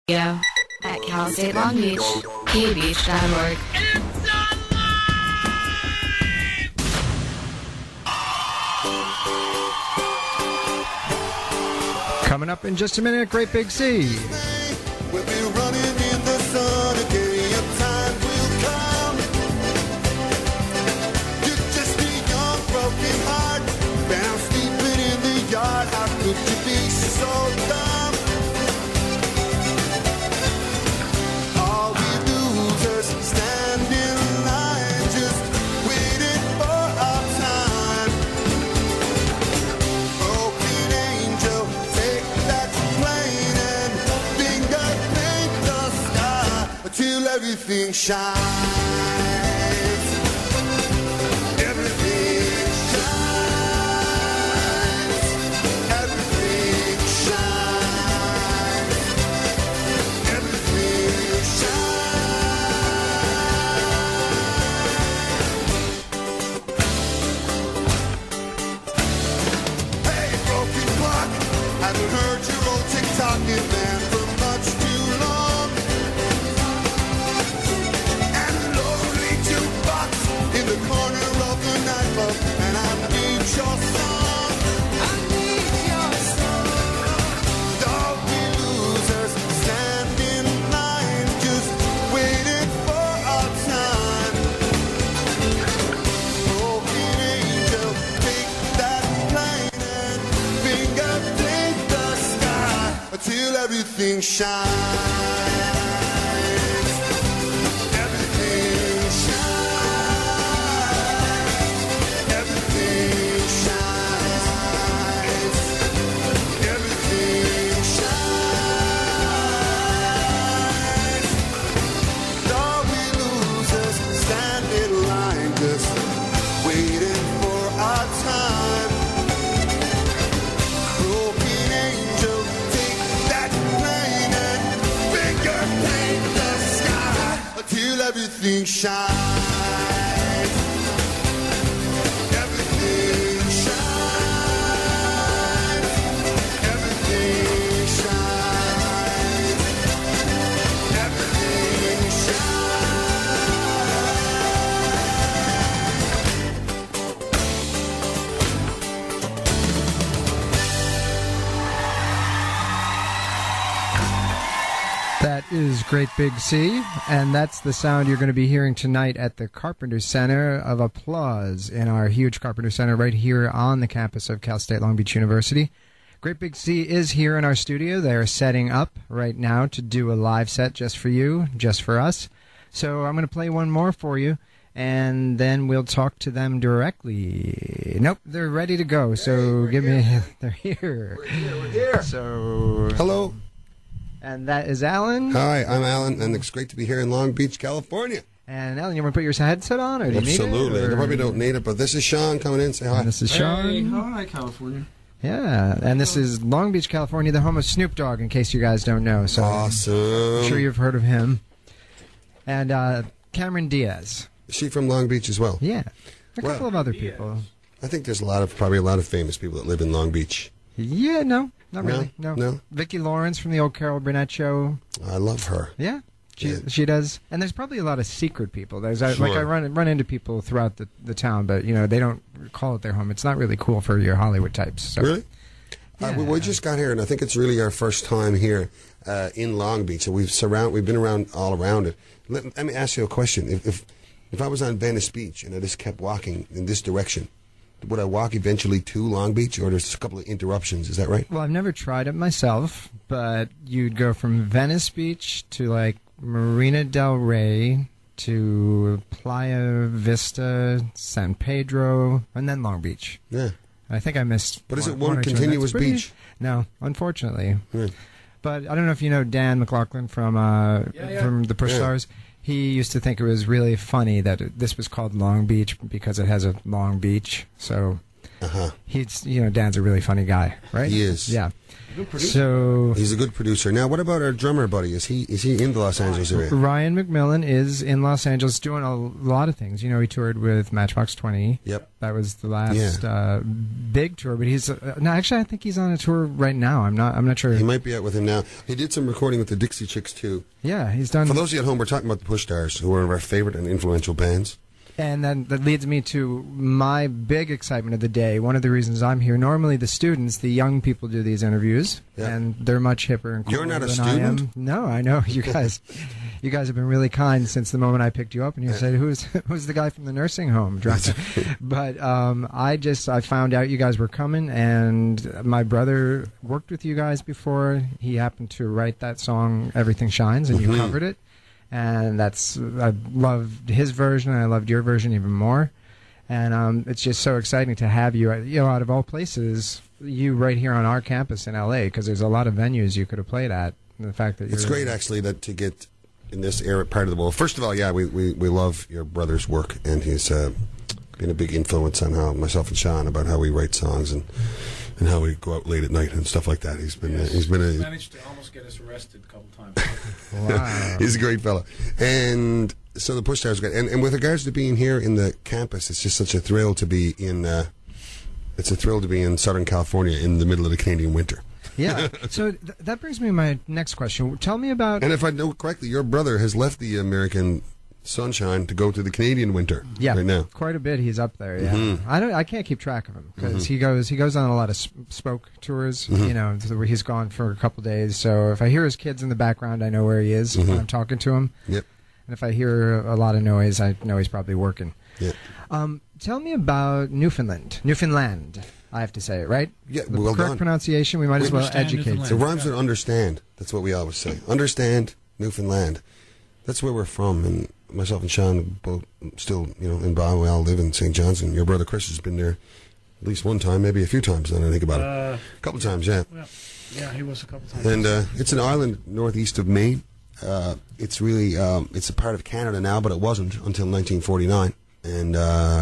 Yeah, at Cal State Long Beach, kbeach.org. Coming up in just a minute, Great Big Sea. We'll be running in the sun again. Your time will come. You're just a young broken heart, found sleeping in the yard. How could you be so dumb? All we losers stand in line, just waiting for our time. Broken angel, take that plane and finger paint the sky till everything shines. Everything shines. Everything shines. Everything shines. Hey, broken clock, haven't heard your old tick-tocking man for much too long. And lonely jukebox in the corner of the nightclub, and I need your song. I need your song. All we losers stand in line, just waiting for our time. Broken angel, take that plane and finger paint the sky till everything shines. Everything shines. Everything shines. Everything shines. All we losers stand in line, just waiting for our time. Broken angel, take that plane and finger paint the sky till everything shines. Everything shines. Everything shines. Everything That is Great Big Sea, and that's the sound you're going to be hearing tonight at the Carpenter Center of applause in our huge Carpenter Center right here on the campus of Cal State Long Beach University. Great Big Sea is here in our studio. They are setting up right now to do a live set just for you, just for us. So I'm going to play one more for you, and then we'll talk to them directly. Nope, they're ready to go, so give me... They're here. We're here. So... Hello. And that is Alan. Hi, I'm Alan, and it's great to be here in Long Beach, California. And Alan, you want to put your headset on, or do you Absolutely. need it? I probably don't need it, but this is Sean coming in. Say hi. And this is Sean. Hey, hi, California. Yeah, and this is Long Beach, California, the home of Snoop Dogg, in case you guys don't know. So Awesome. I'm sure you've heard of him. And Cameron Diaz. Is she from Long Beach as well? Yeah. A couple Well, of other people. I think there's probably a lot of famous people that live in Long Beach. Yeah, no, not No? really. No. No? Vicki Lawrence from the old Carol Burnett show. I love her. Yeah. Yeah. She does, and there's probably a lot of secret people. There's Sure. like I run into people throughout the town, but they don't call it their home. It's not really cool for your Hollywood types. So. Really? Yeah. We just got here, and I think it's really our first time here in Long Beach. So we've been around all around it. Let me ask you a question. If I was on Venice Beach and I just kept walking in this direction, would I walk eventually to Long Beach, or there's a couple of interruptions? Is that right? Well, I've never tried it myself, but you'd go from Venice Beach to like Marina del Rey to Playa Vista, San Pedro, and then Long Beach. Yeah. I think I missed. But is it or one two, and continuous that's pretty- beach? No, unfortunately. Yeah. But I don't know if you know Dan McLaughlin from the Push Yeah. Stars. He used to think it was really funny that this was called Long Beach because it has a long beach. So He's, Dan's a really funny guy, right? He is. Yeah. Good producer. So He's a good producer. Now, what about our drummer buddy? Is he in the Los Angeles area? Ryan McMillan is in Los Angeles doing a lot of things. He toured with Matchbox 20. Yep. That was the last big tour. But he's no, actually, I think he's on a tour right now. I'm not sure. He might be out with him now. He did some recording with the Dixie Chicks too. Yeah, he's done. For those of you at home, we're talking about the Push Stars, who are one of our favorite and influential bands. And then that leads me to my big excitement of the day. One of the reasons I'm here. Normally, the students, the young people, do these interviews, and they're much hipper and cooler You're not a than student? I am. No, I know you guys. You guys have been really kind since the moment I picked you up, and you said, "Who's the guy from the nursing home?" But I found out you guys were coming, and my brother worked with you guys before. He happened to write that song, "Everything Shines," and you covered it. And I loved his version, and I loved your version even more. And it's just so exciting to have you, out of all places, you right here on our campus in LA, because there's a lot of venues you could have played at. And the fact that It's great, actually, that to get in this part of the world. First of all, we love your brother's work, and he's been a big influence on how myself and Sean about how we write songs and how we go out late at night and stuff like that. He's managed to almost get us arrested a couple times. Wow. He's a great fellow. And so the Push Stars are great. And with regards to being here in the campus, it's just such a thrill to be in. It's a thrill to be in Southern California in the middle of the Canadian winter. Yeah. So that brings me to my next question. Tell me about. And if I know correctly, your brother has left the American sunshine to go to the Canadian winter. Yeah, right now. Quite a bit. He's up there. Yeah, I can't keep track of him because he goes on a lot of spoke tours. Where he's gone for a couple days. So if I hear his kids in the background, I know where he is when I'm talking to him. Yep. And if I hear a lot of noise, I know he's probably working. Yep. Tell me about Newfoundland. I have to say it right. Yeah, The well correct done. pronunciation. We might as well Understand educate. Newfoundland. It rhymes with understand. That's what we always say. Understand Newfoundland. That's where we're from, and myself and Sean both still, in Bow. We all live in St. John's, and your brother Chris has been there at least one time, maybe a few times. Now that I think about it, a couple times, yeah. Well, yeah, he was a couple times. And it's an island northeast of Maine. It's really it's a part of Canada now, but it wasn't until 1949. And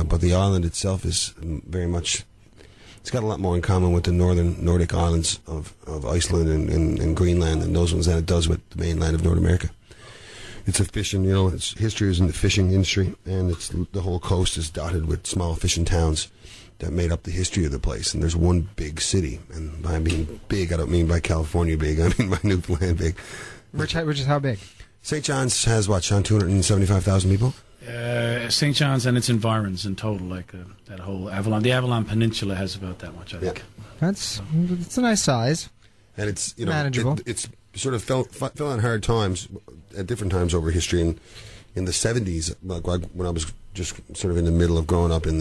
but the island itself is very much. It's got a lot more in common with the northern Nordic islands of Iceland and Greenland and those ones than it does with the mainland of North America. It's a fishing, its history is in the fishing industry, and the whole coast is dotted with small fishing towns that made up the history of the place. And there's one big city, and by being big, I don't mean by California big, I mean by Newfoundland big. Which is how big? St. John's has, what, Sean, 275,000 people? St. John's and its environs in total, like that whole Avalon. The Avalon Peninsula has about that much, I think. It's a nice size. And it's manageable. It's sort of fell on hard times at different times over history. And in the 70s, like when I was just sort of in the middle of growing up in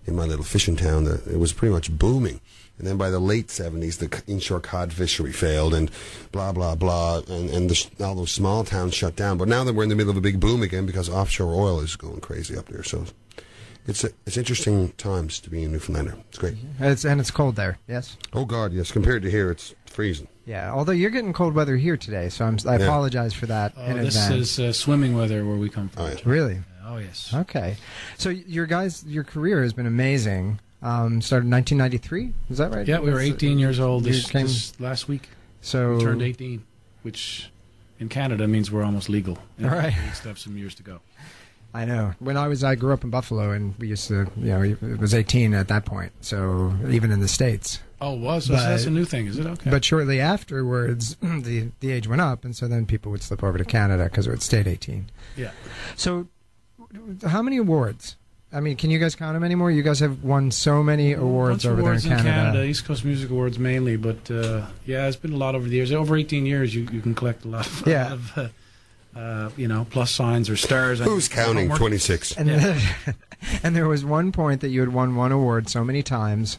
my little fishing town, it was pretty much booming. And then by the late 70s, the inshore cod fishery failed, and blah blah blah, and all those small towns shut down. But now that we're in the middle of a big boom again because offshore oil is going crazy up there, so. It's interesting times to be in Newfoundlander. It's great. It's cold there. Yes. Oh God, yes. Compared to here, it's freezing. Yeah. Although you're getting cold weather here today, so I apologize for that in This advance. is swimming weather where we come from. Oh, yeah. Really? Oh, yes. Okay. So your career has been amazing. Started in 1993. Is that right? Yeah, we were 18 years old You this last week. So We turned 18, which in Canada means we're almost legal. All right. We still have some years to go. I know. I grew up in Buffalo, and we used to, it was 18 at that point. So even in the States. Oh, it was? So that's a new thing, is it? Okay. But shortly afterwards, the age went up, and so then people would slip over to Canada because it stayed 18. Yeah. So how many awards? I mean, can you guys count them anymore? You guys have won so many awards over there in Canada. East Coast Music Awards mainly, but it's been a lot over the years. Over 18 years, you can collect a lot of plus signs or stars. Who's counting? 26. And, and there was one point that you had won one award so many times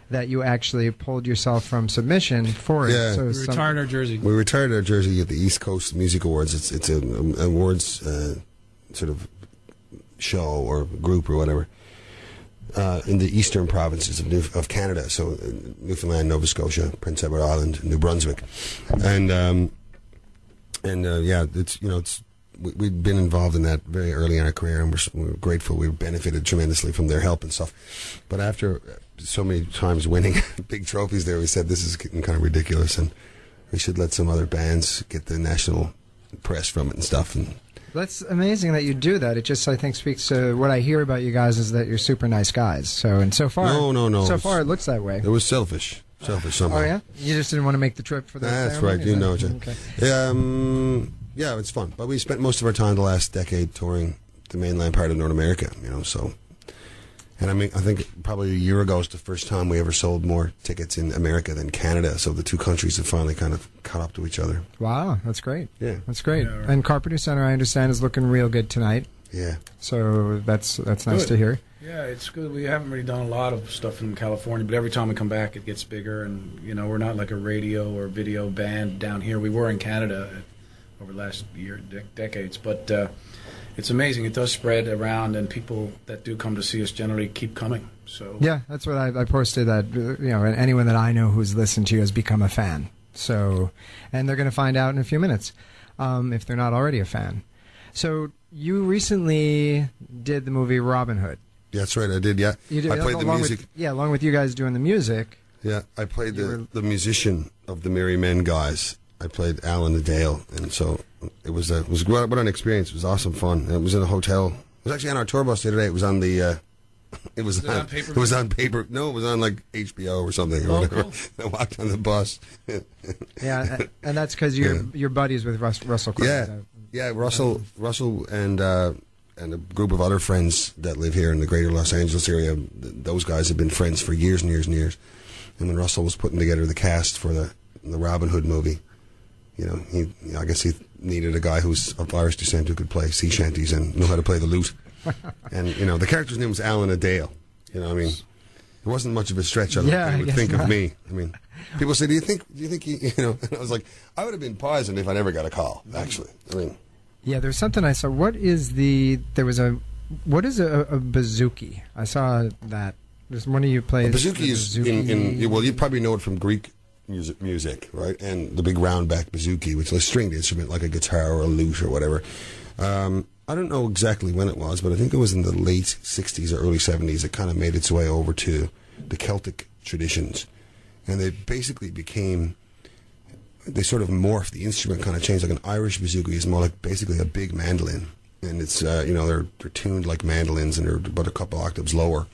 that you actually pulled yourself from submission for it. Yeah. So We retired our jersey. We retired our jersey at the East Coast Music Awards. It's an awards sort of show or group or whatever in the eastern provinces of Canada. So Newfoundland, Nova Scotia, Prince Edward Island, New Brunswick, and we'd been involved in that very early in our career, and we're grateful. We benefited tremendously from their help and stuff. But after so many times winning big trophies there, we said this is getting kind of ridiculous, and we should let some other bands get the national press from it and stuff. And That's amazing that you do that. It just, I think, speaks to what I hear about you guys is that you're super nice guys. So far, No. So far, it looks that way. it was selfish somehow. Oh yeah, you just didn't want to make the trip for the. That's ceremony, right. is You that- know, Jim. Okay. Yeah, it's fun. But we spent most of our time the last decade touring the mainland part of North America. So. And I think probably a year ago was the first time we ever sold more tickets in America than Canada. So the two countries have finally kind of caught up to each other. Wow, that's great. Yeah. That's great. Yeah, right. And Carpenter Center, I understand, is looking real good tonight. Yeah. So that's nice Good. to hear. Yeah, it's good. We haven't really done a lot of stuff in California, but every time we come back, it gets bigger. And we're not like a radio or video band down here. We were in Canada over the last decades, but it's amazing. It does spread around, and people that do come to see us generally keep coming. So Yeah, that's what I posted. That and anyone that I know who's listened to you has become a fan. So, and they're going to find out in a few minutes if they're not already a fan. So you recently did the movie Robin Hood. Yeah, that's right. I did. Yeah. You did, I played the along music. along with you guys doing the music. Yeah, I played You the musician of the Merry Men guys. I played Alan Adale, and so it was what an experience. It was awesome fun. And it was in a hotel. It was actually on our tour bus the other day. It was on the. It was on pay-per-view? It was on paper. No, it was on like HBO or something or whatever. Cool. I walked on the bus. Yeah, and that's because you're buddies with Russell Crowe. Yeah, yeah. Russell, and a group of other friends that live here in the Greater Los Angeles area. Those guys have been friends for years and years and years. And when Russell was putting together the cast for the Robin Hood movie, I guess he needed a guy who's of Irish descent who could play sea shanties and know how to play the lute. And the character's name was Alan Adale. It wasn't much of a stretch. I would guess think not. of me. People say, "Do you think he?" And I was like, I would have been poisoned if I never got a call. Actually, Yeah, there's something I saw. What is a bouzouki? I saw that. There's one of you plays. A bouzouki is well, you probably know it from Greek music, right? And the big round back bouzouki, which is a stringed instrument like a guitar or a lute or whatever. I don't know exactly when it was, but I think it was in the late 60s or early 70s. It kind of made its way over to the Celtic traditions. And they basically they sort of morphed. The instrument kind of changed. Like an Irish bouzouki is more like basically a big mandolin. And it's, they're tuned like mandolins and they're about a couple octaves lower.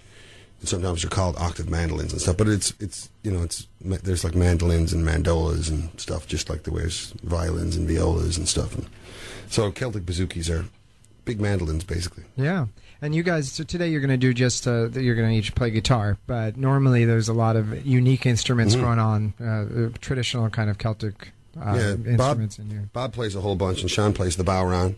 And sometimes they're called octave mandolins and stuff. But there's like mandolins and mandolas and stuff, just like the way there's violins and violas and stuff. And so Celtic bouzouki's are big mandolins, basically. Yeah, and you guys. So today you're going to do just you're going to each play guitar, but normally there's a lot of unique instruments going on, traditional kind of Celtic instruments in here. Bob plays a whole bunch, and Sean plays the bowran.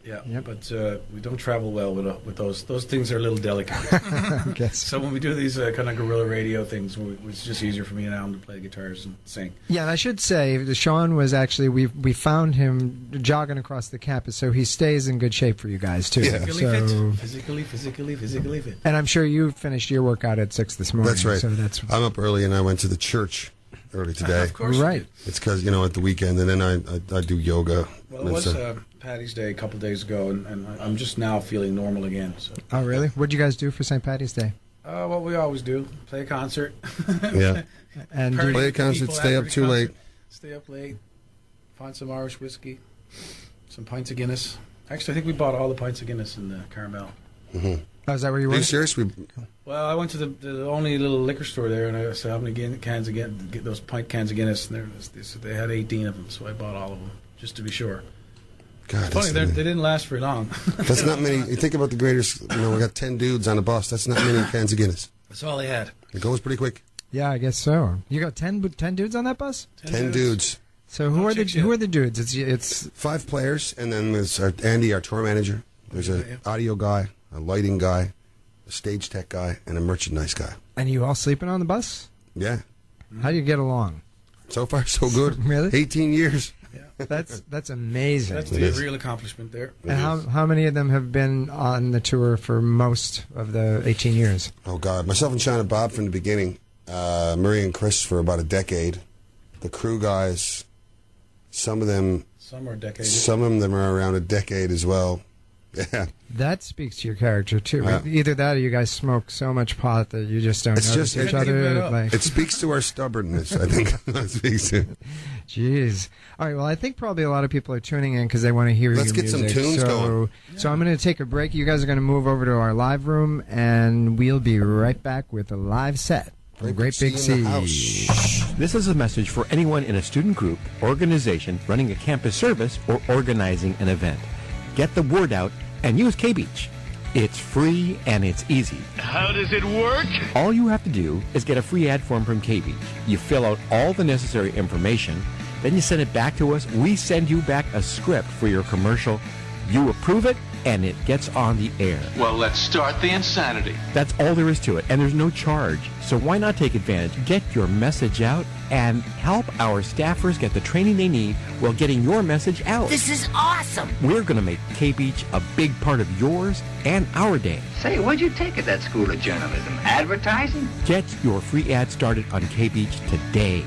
Yeah, Yep. but we don't travel well with those. Those things are a little delicate. I guess. So when we do these kind of guerrilla radio things, it's just easier for me and Alan to play guitars and sing. Yeah, and I should say that Sean was actually we found him jogging across the campus, so he stays in good shape for you guys too. Yeah. Physically fit. And I'm sure you finished your workout at 6 this morning. That's right. So that's I'm up early, and I went to the church early today. Of course, you right. did. It's because at the weekend, and then I do yoga. Well, it was Paddy's Day a couple of days ago, and I'm just now feeling normal again. So. Oh, really? What'd you guys do for St. Patty's Day? What we always do: play a concert. Yeah. And Party Play a with concert, people stay after up the too concert, late. Stay up late. Find some Irish whiskey, some pints of Guinness. Actually, I think we bought all the pints of Guinness in the Carmel. Oh, is that where you Are were? you serious? Well, I went to the only little liquor store there, and I said, "How many cans of Guinness? Get those pint cans of Guinness?" And they had 18 of them, so I bought all of them just to be sure. God, Funny, they didn't last very long. that's not many. You think about the greatest. We got 10 dudes on a bus. That's not many cans of Guinness. That's all they had. It goes pretty quick. Yeah, I guess so. You got 10 dudes on that bus? 10 dudes. So who are the dudes? It's 5 players, and then there's Andy, our tour manager. There's an audio guy, a lighting guy, a stage tech guy, and a merchandise guy. and you all sleeping on the bus? Yeah. How do you get along? So far, so good. Really? 18 years. That's amazing. That's It the is. real accomplishment there. And how many of them have been on the tour for most of the 18 years? Oh, God. Myself and Sean and Bob from the beginning. Murray and Chris for about a decade. The crew guys, some of them Some are decades. Some of them are around a decade as well. Yeah. That speaks to your character too. Yeah. Either that, or you guys smoke so much pot that you just don't It's notice just- each Can't keep it other. up. Like, It speaks to our stubbornness, I think. That speaks to. jeez. All right. Well, I think probably a lot of people are tuning in because they want to hear Let's your get some music. tunes going. So I'm going to take a break. You guys are going to move over to our live room, and we'll be right back with a live set from Great Big C in C. the house. This is a message for anyone in a student group, organization, running a campus service, or organizing an event. Get the word out and use K-Beach. It's free and it's easy. How does it work? All you have to do is get a free ad form from K-Beach. You fill out all the necessary information, then you send it back to us. We send you back a script for your commercial. You approve it, and it gets on the air. Well, let's start the insanity. That's all there is to it, and there's no charge. So why not take advantage? Get your message out and help our staffers get the training they need while getting your message out. This is awesome! We're going to make K-Beach a big part of yours and our day. Say, what'd you take at that school of journalism? Advertising? Get your free ad started on K-Beach today.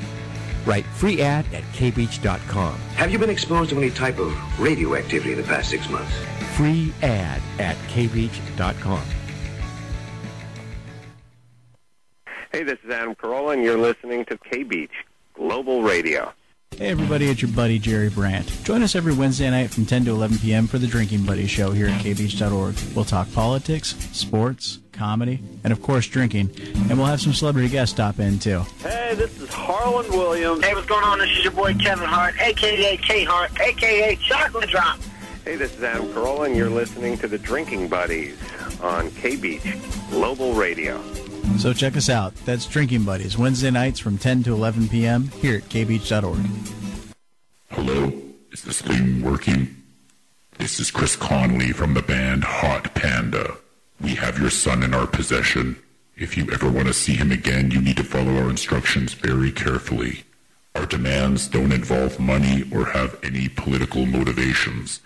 Write free ad at kbeach.com. Have you been exposed to any type of radioactivity in the past 6 months? Free ad at kbeach.com. Hey, this is Adam Carolla, and you're listening to K-Beach Global Radio. Hey everybody, it's your buddy Jerry Brandt. Join us every Wednesday night from 10 to 11 p.m. for the Drinking Buddy Show here at kbeach.org. We'll talk politics, sports, comedy, and of course drinking. And we'll have some celebrity guests stop in too. Hey, this is Harlan Williams. Hey, what's going on? This is your boy Kevin Hart, a.k.a. K-Hart, a.k.a. Chocolate Drop. Hey, this is Adam Carolla, and you're listening to the Drinking Buddies on K-Beach Global Radio. So check us out. That's Drinking Buddies, Wednesday nights from 10 to 11 p.m. here at kbeach.org. Hello? Is this thing working? This is Chris Conley from the band Hot Panda. We have your son in our possession. If you ever want to see him again, you need to follow our instructions very carefully. Our demands don't involve money or have any political motivations.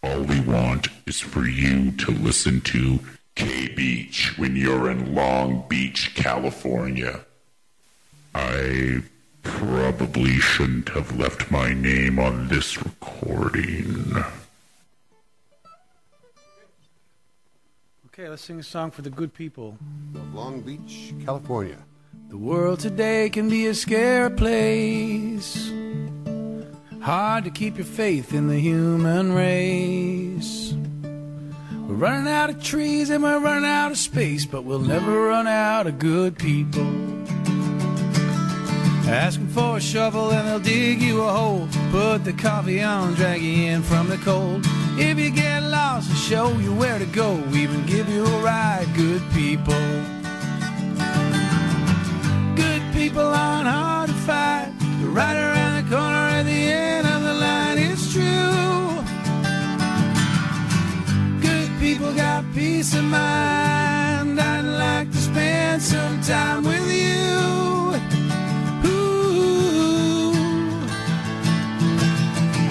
All we want is for you to listen to K-Beach when you're in Long Beach, California. I probably shouldn't have left my name on this recording. Okay, let's sing a song for the good people. Of Long Beach, California. The world today can be a scary place. Hard to keep your faith in the human race. We're running out of trees and we're running out of space, but we'll never run out of good people. Ask them for a shovel and they'll dig you a hole. Put the coffee on, drag you in from the cold. If you get lost, they'll show you where to go. Even give you a ride, good people. Good people aren't hard to find. They're right around the corner at the end of the line. It's true. Good people got peace of mind. I'd like to spend some time with you. Ooh.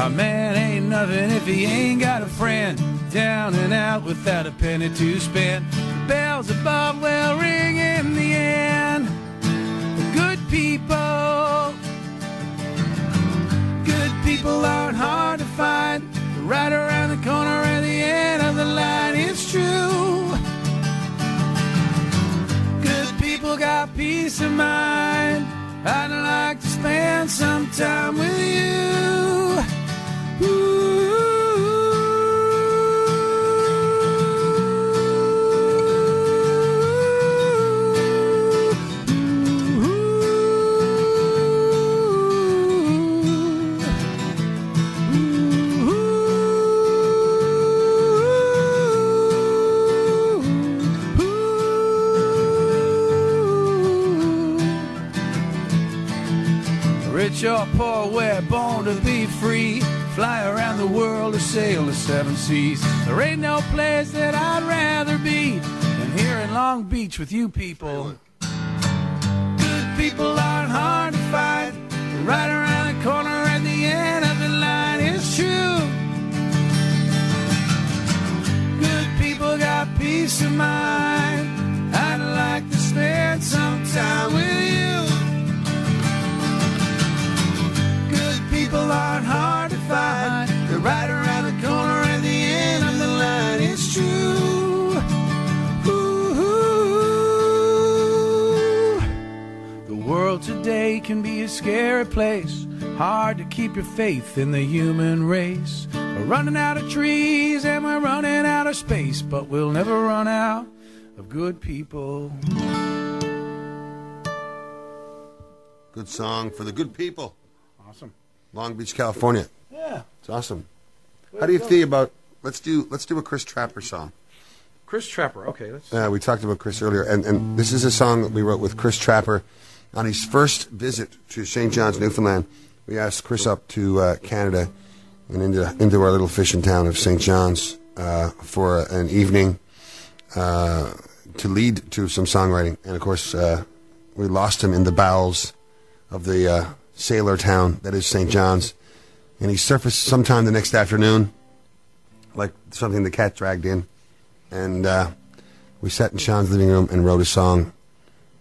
A man ain't nothing if he ain't got a friend. Down and out without a penny to spend. The bells above will ring in the end. Good people. Good people aren't hard to find. They're right around the corner at the end of the line. It's true. Good people got peace of mind. I'd like to spend some time with you. Ooh. Rich or poor, we're born to be free. Fly around the world or sail the seven seas. There ain't no place that I'd rather be than here in Long Beach with you people. Good people aren't hard to find. They're right around the corner at the end of the line. It's true. Good people got peace of mind. I'd like to spend some time with you. People aren't hard to find. They're right around the corner at the end of the line. scary place. Hard to keep your faith in the human race. We're running out of trees and we're running out of space, but we'll never run out of good people. Good song for the good people. Awesome. Long Beach, California. Yeah. It's awesome. How do you feel about let's do a Chris Trapper song? Chris Trapper, okay. Let's... We talked about Chris earlier, and this is a song that we wrote with Chris Trapper on his first visit to St. John's, Newfoundland. We asked Chris up to Canada and into our little fishing town of St. John's for an evening to lead to some songwriting. And, of course, we lost him in the bowels of the sailor town that is St. John's. And he surfaced sometime the next afternoon, like something the cat dragged in. And we sat in Sean's living room and wrote a song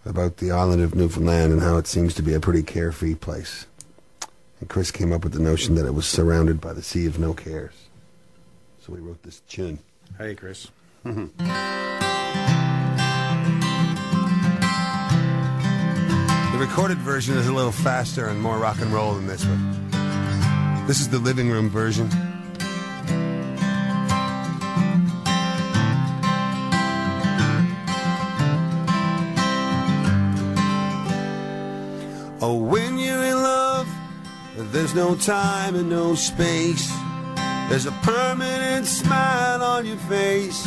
about the island of Newfoundland and how it seems to be a pretty carefree place. And Chris came up with the notion that it was surrounded by the sea of no cares. So we wrote this tune. Hey, Chris. The recorded version is a little faster and more rock and roll than this one. This is the living room version. Oh, when you're in love, there's no time and no space. There's a permanent smile on your face.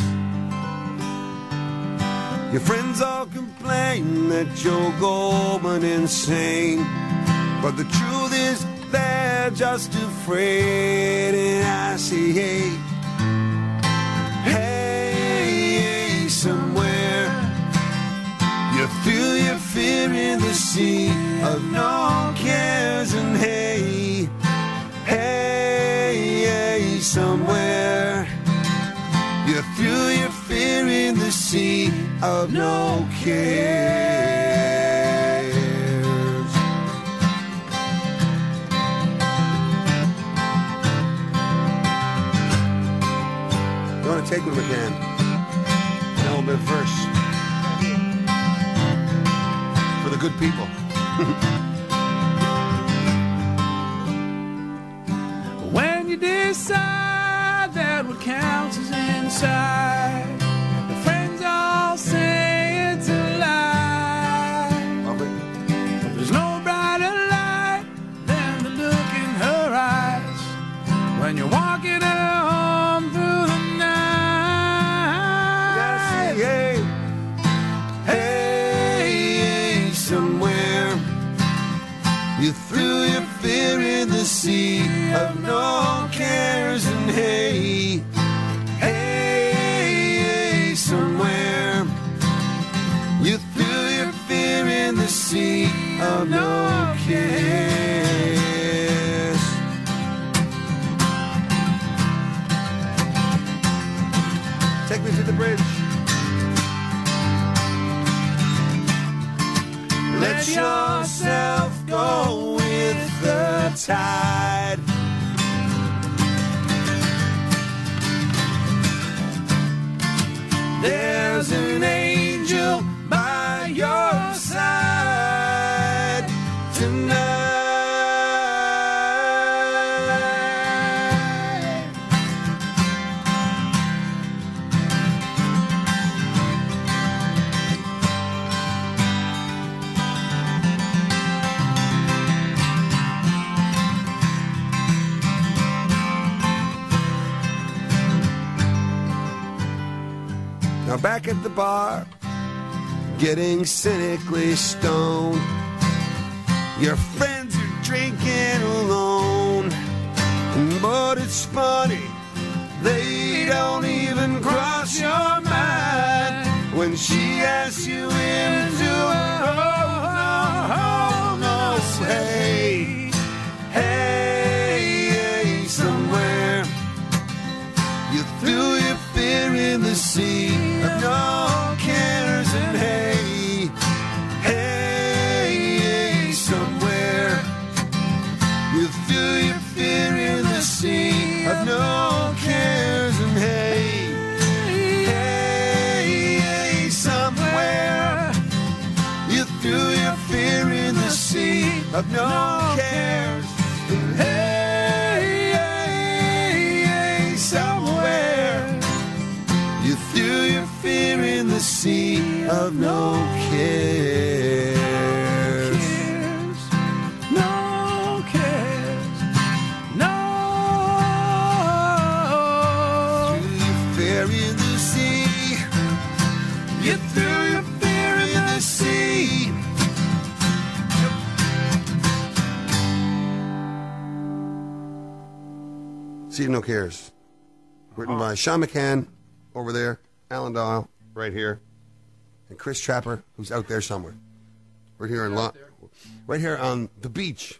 Your friends all complain that you're going insane, but the truth is they're just afraid. And I say, hey, hey, somewhere you feel your fear in the sea of no cares. And hey, hey, hey, somewhere you feel your fear in the sea of no cares. You want to take them again? A little bit of verse for the good people. When you decide that what counts is inside, the friends all say it's a lie. There's no brighter light than the look in her eyes when you're walking home through the night. Hey, hey, hey, somewhere you threw your fear in the sea of no cares. And hey, hey, hey, somewhere you threw your fear in the sea of no cares. Take me to the bridge. Let yourself go with the tide. There's an angel by your side tonight. Now back at the bar, getting cynically stoned. Your friends are drinking alone. But it's funny, they don't even cross your mind when she asks you into a no, hey, hey, hey, somewhere you threw your fear in the sea of no cares. And hey, hey, hey, somewhere you threw your fear in the sea of no cares. And hey, hey, hey, somewhere you threw your fear in the sea of no cares. Hey, hey, hey, somewhere you threw your fear in the sea of no cares. No cares. No. Threw your fear in the sea. You threw your fear in the sea. Sea of No Cares. Written by Sean McCann over there, Alan Dial right here, and Chris Trapper, who's out there somewhere. We're here right here on the beach,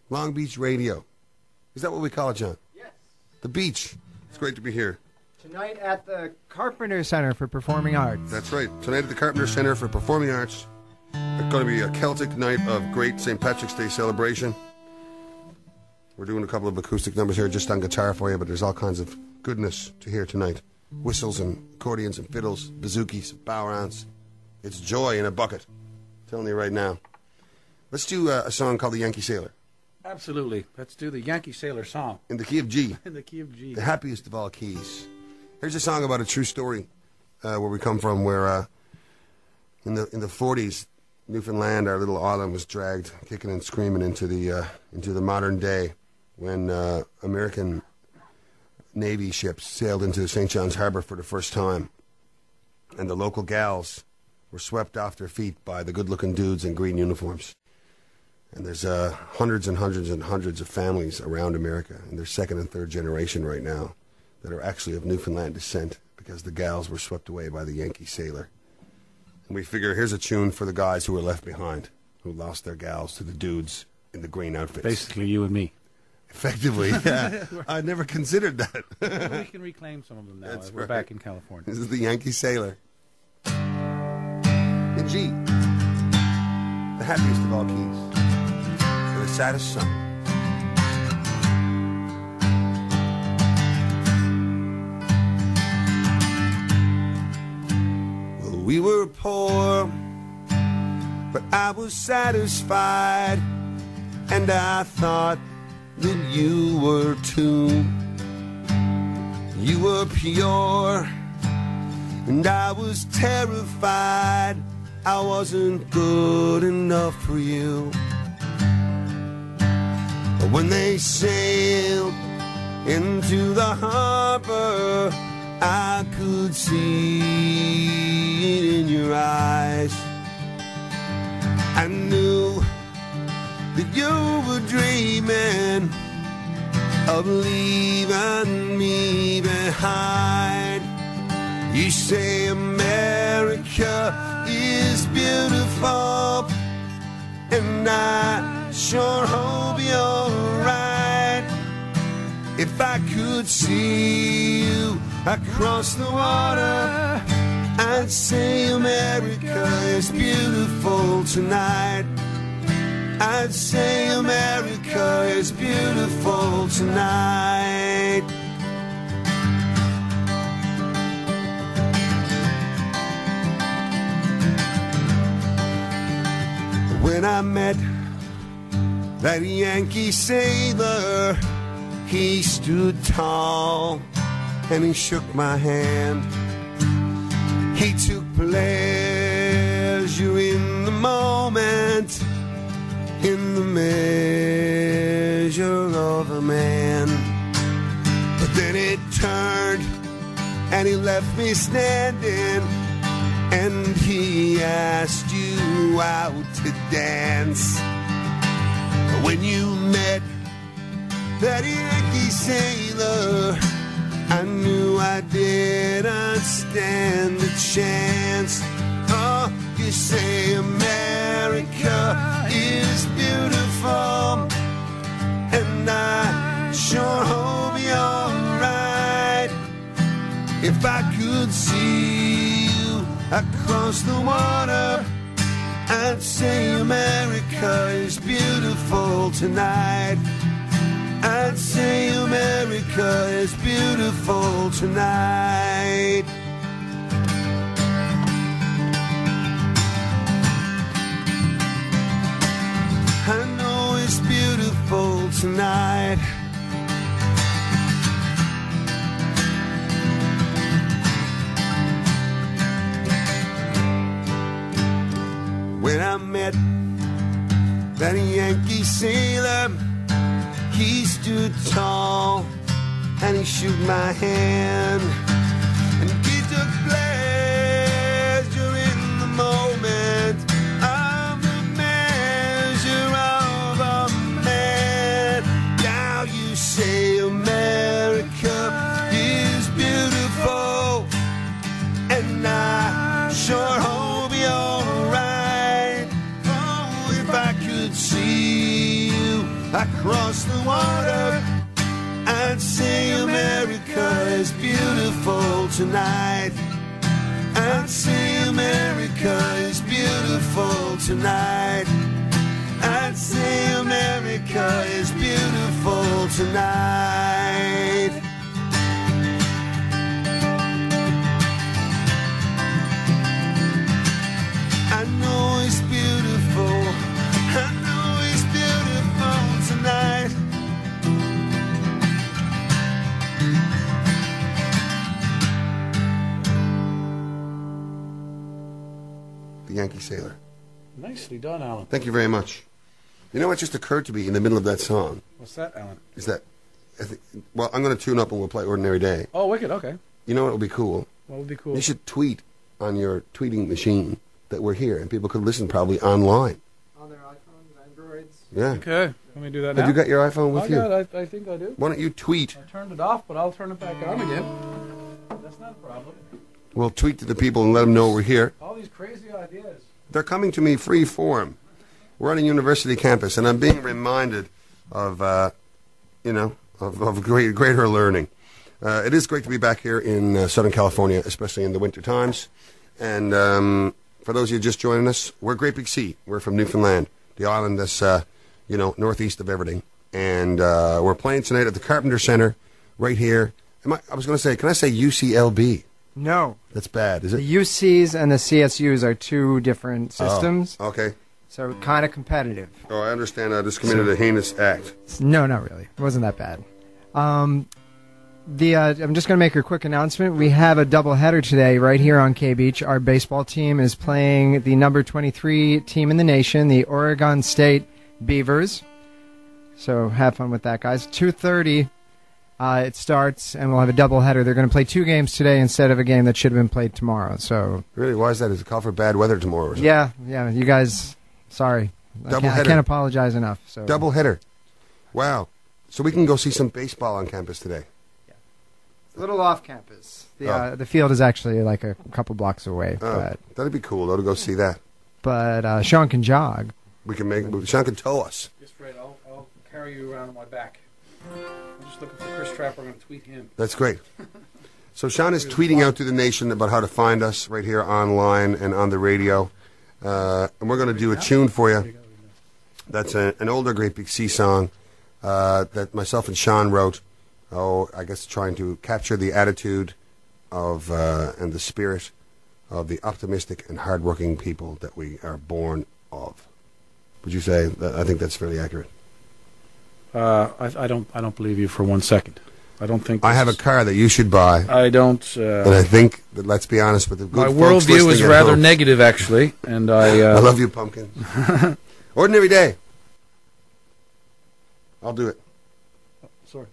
Long Beach Radio. Is that what we call it, John? Yes. The beach. It's great to be here. Tonight at the Carpenter Center for Performing Arts. That's right. Tonight at the Carpenter Center for Performing Arts. It's going to be a Celtic night of great St. Patrick's Day celebration. We're doing a couple of acoustic numbers here just on guitar for you, but there's all kinds of goodness to hear tonight. Whistles and accordions and fiddles, bazookies, bow-rounds. It's joy in a bucket. I'm telling you right now. Let's do a song called The Yankee Sailor. Absolutely. Let's do the Yankee Sailor song. In the key of G. In the key of G. The happiest of all keys. Here's a song about a true story where we come from, where in the 40s, Newfoundland, our little island, was dragged kicking and screaming into the modern day when American Navy ships sailed into St. John's Harbor for the first time, and the local gals were swept off their feet by the good-looking dudes in green uniforms. And there's hundreds and hundreds and hundreds of families around America, and they're second and third generation right now, that are actually of Newfoundland descent because the gals were swept away by the Yankee Sailor. And we figure here's a tune for the guys who were left behind, who lost their gals to the dudes in the green outfits. Basically, you and me. Effectively, yeah. I never considered that. We can reclaim some of them now. That's We're right. back in California. This is the Yankee Sailor. In G. The happiest of all keys. For the saddest song. Well, we were poor, but I was satisfied, and I thought that you were too. You were pure, and I was terrified I wasn't good enough for you. But when they sailed into the harbor, I could see it in your eyes. I knew that you were dreaming of leaving me behind. You say America is beautiful, and I sure hope you're right. If I could see you across the water, I'd say America is beautiful tonight. I'd say America is beautiful tonight. When I met that Yankee sailor, he stood tall and he shook my hand. He took pleasure in the moment, in the measure of a man. But then it turned and he left me standing, and he asked you out to dance. When you met that Yankee sailor, I knew I didn't stand a chance. Oh, you say America is beautiful, and I sure hope you're right. If I could see you across the water, I'd say America is beautiful tonight. I'd say America is beautiful tonight. I tonight. When I met that Yankee sailor, he stood tall and he shook my hand, and he took pleasure in the moment of the measure of a man. Now you say America is beautiful, and I sure hope you're right. Oh, if I could see you across the water, I'd say America is beautiful tonight. I'd say America is beautiful tonight. I'd say America is beautiful tonight. I know it's beautiful. I know it's beautiful tonight. The Yankee Sailor. Nicely done, Alan. Thank you very much. You know what just occurred to me in the middle of that song? What's that, Alan? Is that, well, I'm going to tune up and we'll play Ordinary Day. Oh, wicked, okay. You know what would be cool? What would be cool? You should tweet on your tweeting machine that we're here, and people could listen probably online. On their iPhones, Androids. Yeah. Okay, let me do that now. Have you got your iPhone with you? I think I do. Why don't you tweet? I turned it off, but I'll turn it back on again. That's not a problem. We'll tweet to the people and let them know we're here. All these crazy ideas. They're coming to me free form. We're on a university campus, and I'm being reminded of, of greater learning. It is great to be back here in Southern California, especially in the winter times. And for those of you just joining us, we're Great Big Sea. We're from Newfoundland, the island that's, northeast of everything. And we're playing tonight at the Carpenter Center right here. I was going to say, can I say UCLB? No. That's bad, is it? The UCs and the CSUs are two different systems. Oh, okay. So kind of competitive. Oh, I understand. I just committed a heinous act. No, not really. It wasn't that bad. I'm just going to make a quick announcement. We have a doubleheader today right here on K-Beach. Our baseball team is playing the number 23 team in the nation, the Oregon State Beavers. So have fun with that, guys. 2:30 it starts, and we'll have a doubleheader. They're going to play 2 games today instead of a game that should have been played tomorrow. So really, why is that? Is it call for bad weather tomorrow? Or something? Yeah. You guys, sorry. I can't apologize enough. So doubleheader. Wow. So we can go see some baseball on campus today. A little off campus. The field is actually like a couple blocks away. But that'd be cool, though, to go see that. But Sean can jog. Sean can tow us. Just right, I'll carry you around on my back. I'm just looking for Chris Trapper. I'm going to tweet him. That's great. So Sean is tweeting out to the nation about how to find us right here online and on the radio. And we're going to do a tune for you. That's an older Great Big Sea song that myself and Sean wrote. I guess trying to capture the attitude of and the spirit of the optimistic and hardworking people that we are born of. Would you say that? I think that's fairly accurate. I don't believe you for 1 second. I don't think. I have a car that you should buy. I don't. And I think that, let's be honest with the good my folks worldview is rather home. negative, actually, and I. I love you, Pumpkin. Ordinary Day. I'll do it. Sorry.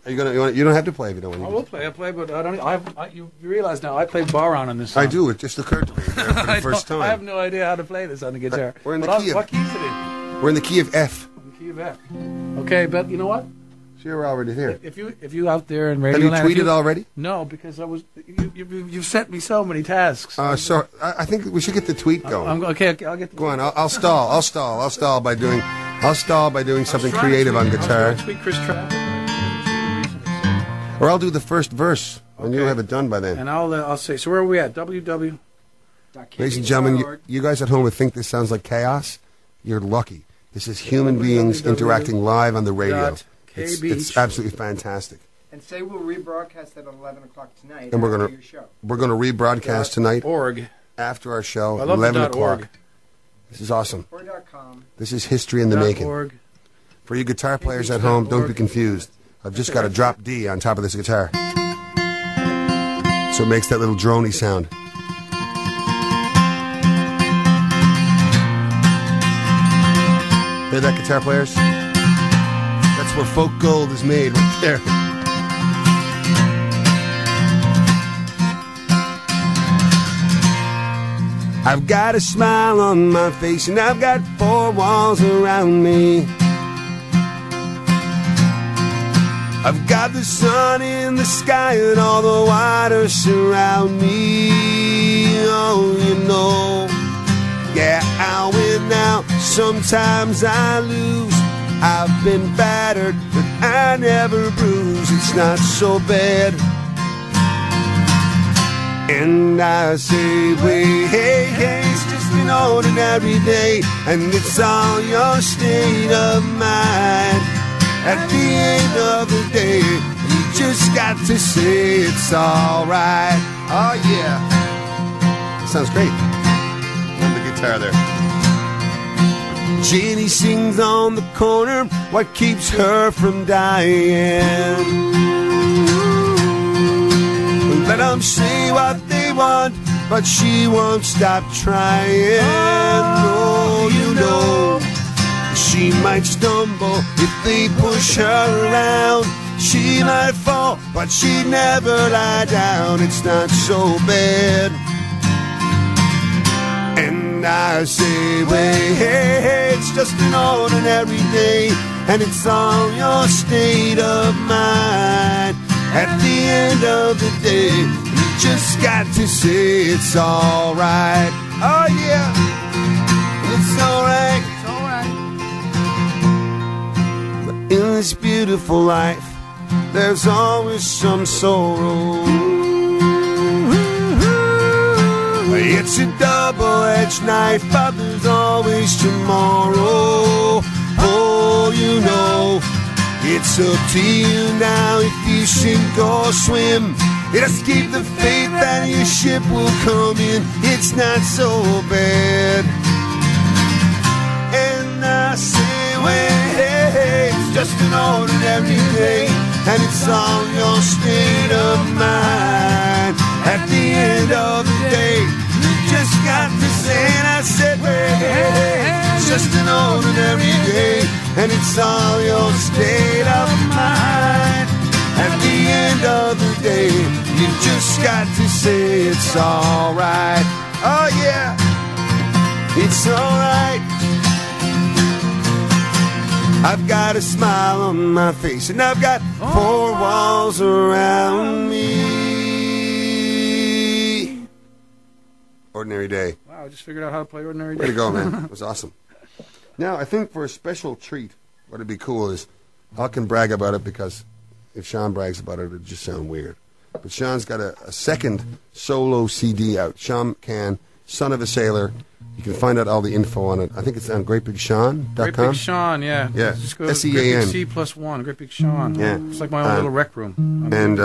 Are you gonna? You don't have to play if you don't want to. I will play. I play, but I don't. You realize now I played Baron on this song. I do. It just occurred to me for the first time. I have no idea how to play this on the guitar. We're in the key of. What key is it in? We're in the key of F. In the key of F. Okay, but you know what? So you're already here. If you out there in radio have you tweeted already? No, because I was. You've sent me so many tasks. So I think we should get the tweet going. Okay, I'll get. Go on. I'll stall. I'll stall by doing something creative on guitar. Tweet Chris Trapper. Or I'll do the first verse when you have it done by then. And I'll say. So where are we at? www. Ladies and gentlemen, you guys at home would think this sounds like chaos. You're lucky. This is human beings interacting live on the radio. It's absolutely fantastic. And say we'll rebroadcast at 11 o'clock tonight. And we're going to rebroadcast tonight after our show, 11 o'clock. This is awesome. Or.com. This is history in the making. .org. For you guitar players at home, don't be confused. I've just got a drop D on top of this guitar. So it makes that little droney sound. Hear that, guitar players? That's where folk gold is made, right there. I've got a smile on my face and I've got four walls around me. I've got the sun in the sky and all the water surround me. Oh, you know, yeah, I win now. Sometimes I lose. I've been battered, but I never bruise. It's not so bad. And I say, wait, hey, hey, it's just an ordinary day, and it's all your state of mind. At the end of the day, you just got to say it's alright. Oh yeah, that sounds great. On the guitar there. Jenny sings on the corner, what keeps her from dying? Let them say what they want, but she won't stop trying. Oh, you know, she might stumble if they push her around. She might fall, but she'd never lie down. It's not so bad. And I say, wait, hey, hey, it's just an ordinary day, and it's all your state of mind. At the end of the day, you just got to say it's alright. Oh yeah, it's alright. It's alright. But in this beautiful life, there's always some sorrow. It's a double-edged knife, but there's always tomorrow. Oh, you know, it's up to you now if you sink or swim. Just keep the faith that your ship will come in. It's not so bad. And I say, well, hey, it's just an ordinary day, and it's all your state of mind. At the end of the day, you just got to say, and I said, well, hey, it's just an ordinary day, and it's all your state of mind. At the end of the day, you just got to say it's alright. Oh yeah, it's alright. I've got a smile on my face, and I've got four walls around me. Ordinary Day. Wow, I just figured out how to play Ordinary Day. Way to go, man. It was awesome. Now, I think for a special treat, what would be cool is I can brag about it, because if Sean brags about it, it would just sound weird. But Sean's got a second solo CD out. Sean McCann, Son of a Sailor. You can find out all the info on it. I think it's on GreatBigSean.com. Great Big Sean, yeah. Yeah, Just go to SEAN. C+1, Great Big Sean. Yeah. It's like my own little rec room. And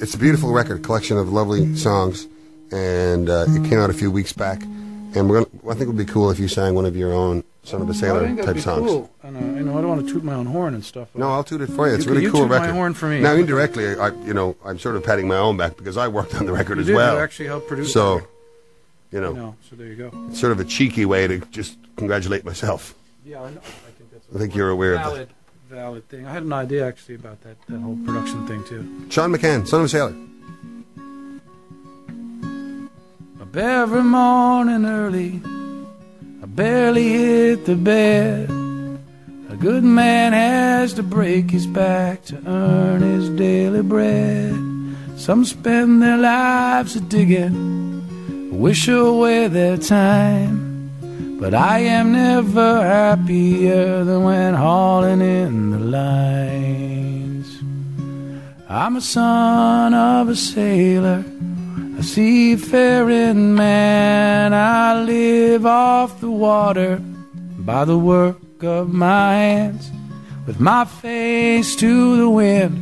it's a beautiful record, collection of lovely songs. And it came out a few weeks back. And I think it would be cool if you sang one of your own Son of a Sailor type songs. Cool. And, I don't want to toot my own horn and stuff. No, I'll toot it for you. It's a really cool toot record. my horn for me. Now, indirectly, I'm sort of patting my own back, because I worked on the record as well. You actually helped produce so, it. So there you go. It's sort of a cheeky way to just congratulate myself. Yeah, I know. I think you're aware of that. Valid thing. I had an idea, actually, about that whole production thing, too. Sean McCann, Son of a Sailor. Up every morning early, I barely hit the bed. A good man has to break his back to earn his daily bread. Some spend their lives a-digging, wish away their time. But I am never happier than when hauling in the lines. I'm a son of a sailor, a seafaring man. I live off the water by the work of my hands, with my face to the wind,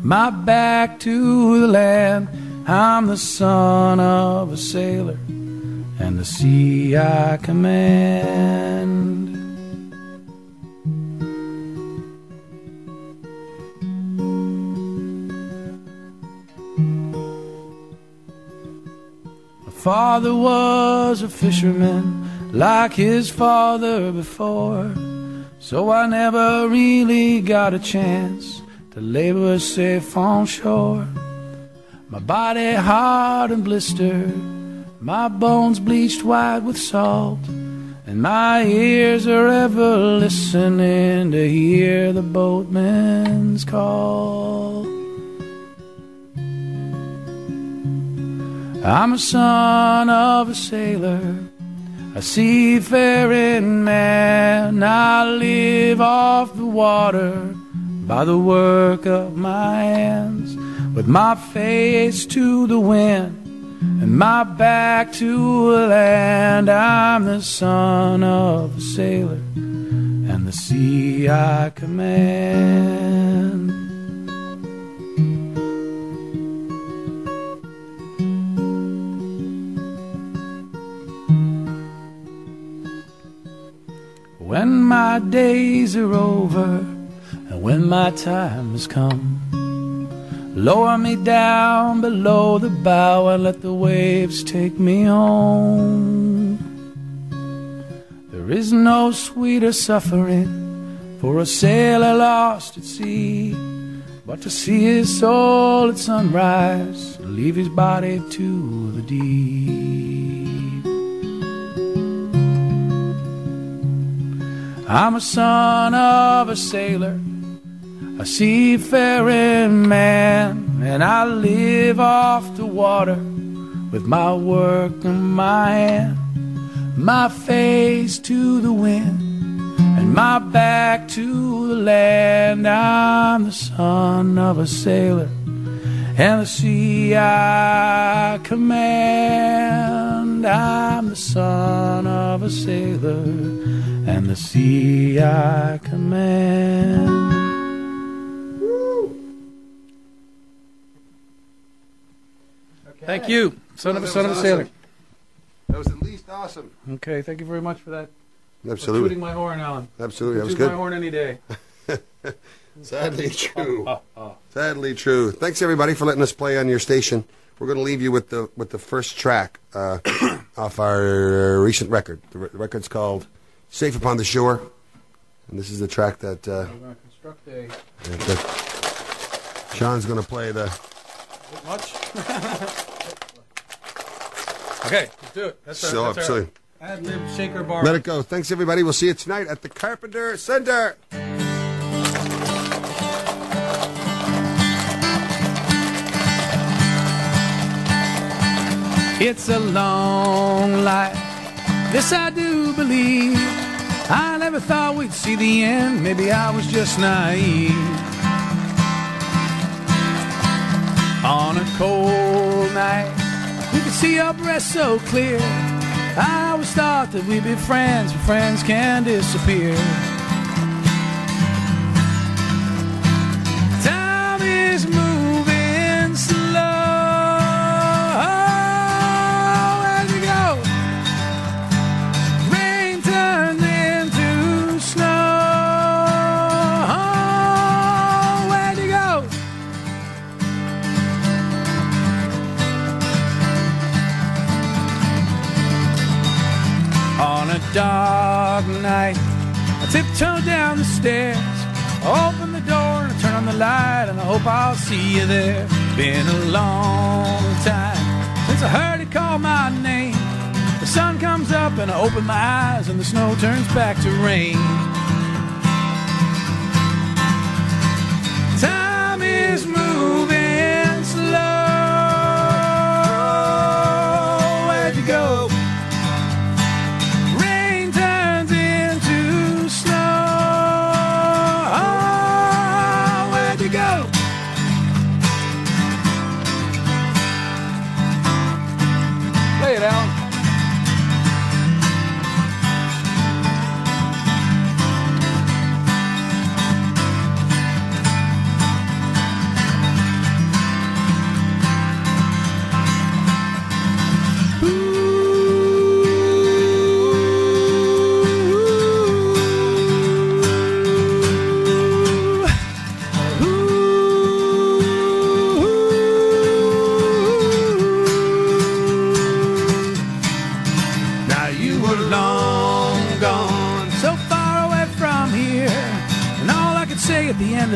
my back to the land. I'm the son of a sailor, and the sea I command. father was a fisherman, like his father before. So I never really got a chance to labor safe on shore. My body hard and blistered, my bones bleached white with salt, and my ears are ever listening to hear the boatman's call. I'm a son of a sailor, a seafaring man. I live off the water by the work of my hands, with my face to the wind and my back to the land. I'm the son of a sailor, and the sea I command. When my days are over and when my time has come, lower me down below the bow and let the waves take me home. There is no sweeter suffering for a sailor lost at sea, but to see his soul at sunrise and leave his body to the deep. I'm a son of a sailor, a seafaring man, and I live off the water with my work in my hand, my face to the wind and my back to the land. I'm the son of a sailor, and the sea I command. I'm the son of a sailor, and the sea I command. Thank you, son of a sailor. That was at least awesome. Okay, thank you very much for that. Absolutely. For tooting my horn, Alan. Absolutely, that was Toot good. my horn any day. Sadly true. Sadly true. Thanks everybody for letting us play on your station. We're going to leave you with the first track off our recent record. The record's called "Safe Upon the Shore," and this is the track that We're going to construct a... that Sean's going to play the. Much? Okay, let's do it. That's So our absolutely. ad-lib shaker bar. Let it go. Thanks everybody. We'll see you tonight at the Carpenter Center. It's a long life, this I do believe. I never thought we'd see the end, maybe I was just naive. On a cold night, you could see your breast so clear. I always thought that we'd be friends, but friends can disappear. Time is moving slow. Where'd you go? Rain turns into snow. Where'd you go? On a dark night, I tiptoe down the stairs, open the door and I turn on the light, and I hope I'll see you there. Been a long time since I heard it call my name. The sun comes up and I open my eyes, and the snow turns back to rain. Time is moving slow. Where'd you go? Rain turns into snow. Where'd you go? Play it, Alan.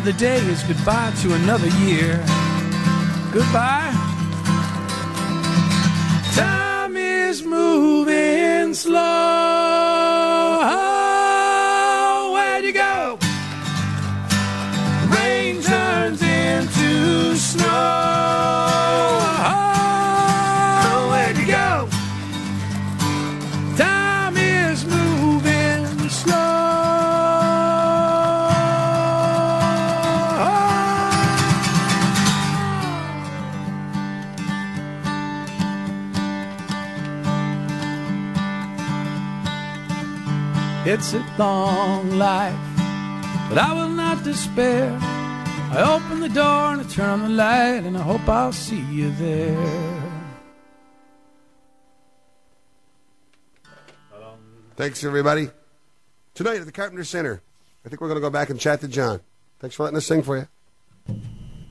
of the day is goodbye to another year. Goodbye. Time is moving slow. Where'd you go? Rain turns into snow. Where'd you go? Time is moving slow. It's a long life, but I will not despair. I open the door and I turn on the light, and I hope I'll see you there. Thanks, everybody. Tonight at the Carpenter Center, I think we're going to go back and chat to John. Thanks for letting us sing for you.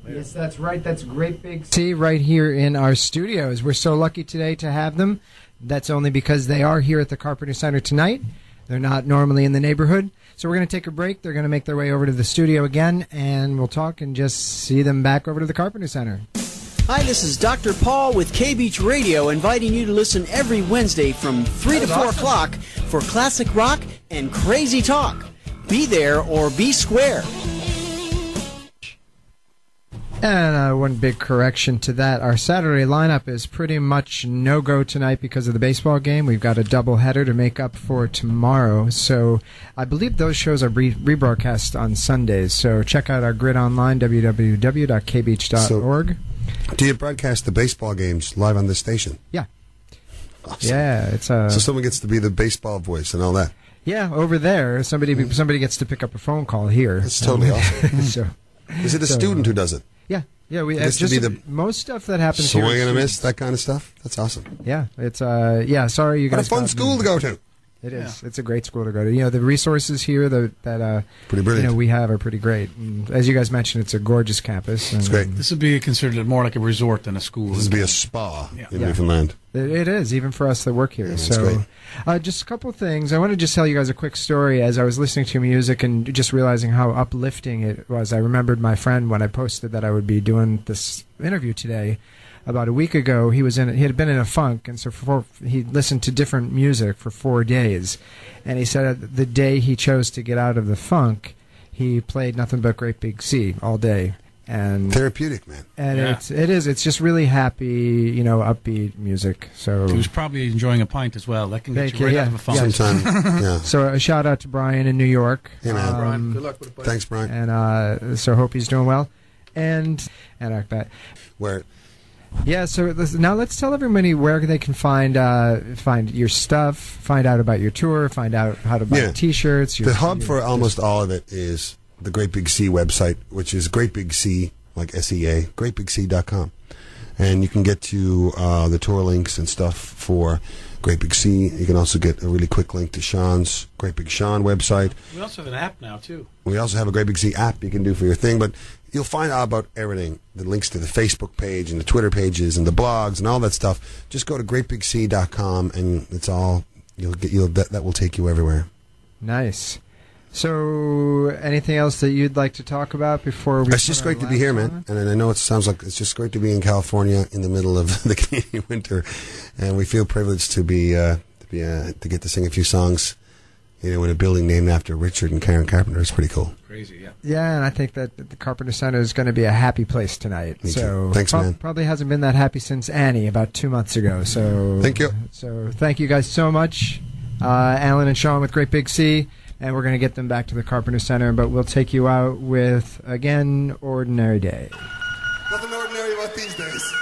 Yes, that's right. That's Great Big C right here in our studios. We're so lucky today to have them. That's only because they are here at the Carpenter Center tonight. They're not normally in the neighborhood. So we're going to take a break. They're going to make their way over to the studio again, and we'll talk and just see them back over to the Carpenter Center. Hi, this is Dr. Paul with K-Beach Radio, inviting you to listen every Wednesday from 3 to 4 o'clock for classic rock and crazy talk. Be there or be square. And one big correction to that. Our Saturday lineup is pretty much no-go tonight because of the baseball game. We've got a doubleheader to make up for tomorrow. So I believe those shows are rebroadcast on Sundays. So check out our grid online, www.kbeach.org. So, do you broadcast the baseball games live on this station? Yeah. Awesome. Yeah, it's so someone gets to be the baseball voice and all that. Yeah, over there, somebody gets to pick up a phone call here. That's totally awesome. So, is it a student who does it? Yeah, we it's just to be the most stuff that happens swing here. and a miss, that kind of stuff. That's awesome. Yeah, it's sorry you guys. What a fun school to go to. It is. Yeah. It's a great school to go to. The resources here that pretty brilliant. We have are pretty great. And as you guys mentioned, it's a gorgeous campus. It's great. This would be considered more like a resort than a school. This would be a spa in Newfoundland. It is, even for us that work here. Yeah, so, just a couple of things. I want to just tell you guys a quick story. As I was listening to music and just realizing how uplifting it was, I remembered my friend when I posted that I would be doing this interview today. About a week ago, he had been in a funk, and so he listened to different music for 4 days. And he said the day he chose to get out of the funk, he played nothing but Great Big Sea all day. And therapeutic, man. And it's just really happy, upbeat music. So he was probably enjoying a pint as well. That can get you right out of a funk. Sometime, yeah. So a shout out to Brian in New York. Hey, man. Brian, good luck with it. Thanks, Brian. And so hope he's doing well. And like that. Where? Yeah, so now let's tell everybody where they can find your stuff, find out about your tour, find out how to buy T-shirts. The hub for almost all of it is the Great Big Sea website, which is Great Big Sea, like S-E-A, greatbigsea.com. And you can get to the tour links and stuff for Great Big Sea. You can also get a really quick link to Sean's Great Big Sean website. We also have an app now, too. We also have a Great Big Sea app you can do for your thing, but you'll find out about everything, the links to the Facebook page and the Twitter pages and the blogs and all that stuff. Just go to greatbigsea.com and it's all that will take you everywhere. Nice. So, anything else that you'd like to talk about before we? It's just great to be here, man. And I know it sounds like it's just great to be in California in the middle of the Canadian winter, and we feel privileged to get to sing a few songs. In a building named after Richard and Karen Carpenter. It's pretty cool. Crazy, yeah. Yeah, and I think that the Carpenter Center is going to be a happy place tonight. Me so too. Thanks, man. Probably hasn't been that happy since Annie about 2 months ago. So thank you. So thank you guys so much, Alan and Sean with Great Big Sea, and we're going to get them back to the Carpenter Center. But we'll take you out with again, Ordinary Day. Nothing ordinary about these days.